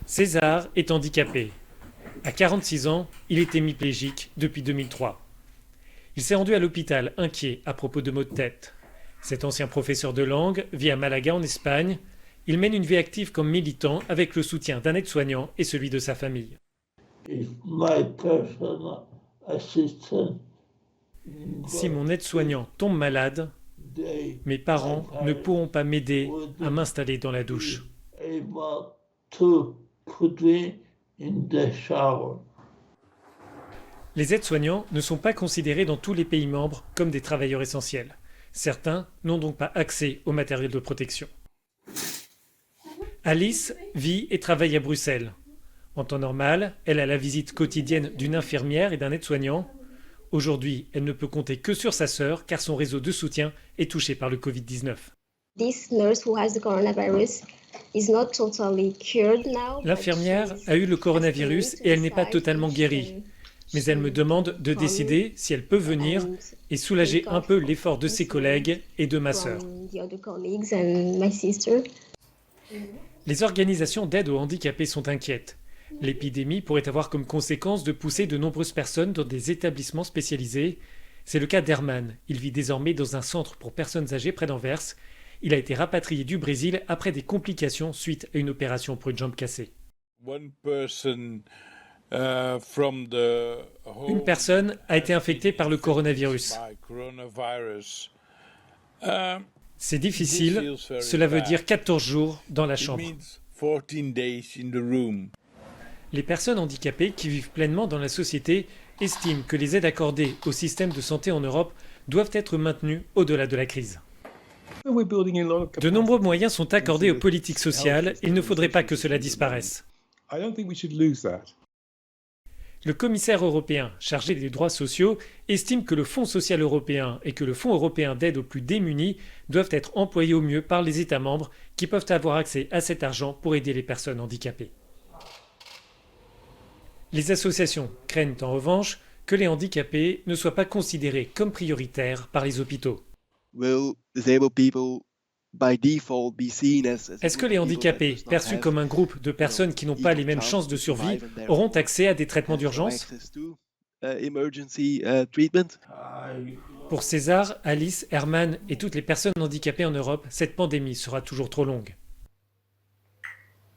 César est handicapé. À 46 ans, il est hémiplégique depuis 2003. Il s'est rendu à l'hôpital inquiet à propos de maux de tête. Cet ancien professeur de langue vit à Malaga en Espagne. Il mène une vie active comme militant avec le soutien d'un aide-soignant et celui de sa famille. Si mon aide-soignant tombe malade, mes parents ne pourront pas m'aider à m'installer dans la douche. Les aides-soignants ne sont pas considérés dans tous les pays membres comme des travailleurs essentiels. Certains n'ont donc pas accès au matériel de protection. Alice vit et travaille à Bruxelles. En temps normal, elle a la visite quotidienne d'une infirmière et d'un aide-soignant. Aujourd'hui, elle ne peut compter que sur sa sœur car son réseau de soutien est touché par le Covid-19. L'infirmière a eu le coronavirus et elle n'est pas totalement guérie. Mais elle me demande de décider si elle peut venir et soulager un peu l'effort de ses collègues et de ma sœur. Les organisations d'aide aux handicapés sont inquiètes. L'épidémie pourrait avoir comme conséquence de pousser de nombreuses personnes dans des établissements spécialisés. C'est le cas d'Herman. Il vit désormais dans un centre pour personnes âgées près d'Anvers. Il a été rapatrié du Brésil après des complications suite à une opération pour une jambe cassée. Une personne a été infectée par le coronavirus. C'est difficile, cela veut dire 14 jours dans la chambre. Les personnes handicapées qui vivent pleinement dans la société estiment que les aides accordées au système de santé en Europe doivent être maintenues au-delà de la crise. De nombreux moyens sont accordés aux politiques sociales, il ne faudrait pas que cela disparaisse. Le commissaire européen chargé des droits sociaux estime que le Fonds social européen et que le Fonds européen d'aide aux plus démunis doivent être employés au mieux par les États membres qui peuvent avoir accès à cet argent pour aider les personnes handicapées. Les associations craignent en revanche que les handicapés ne soient pas considérés comme prioritaires par les hôpitaux. Est-ce que les handicapés, perçus comme un groupe de personnes qui n'ont pas les mêmes chances de survie, auront accès à des traitements d'urgence? Pour César, Alice, Herman et toutes les personnes handicapées en Europe, cette pandémie sera toujours trop longue.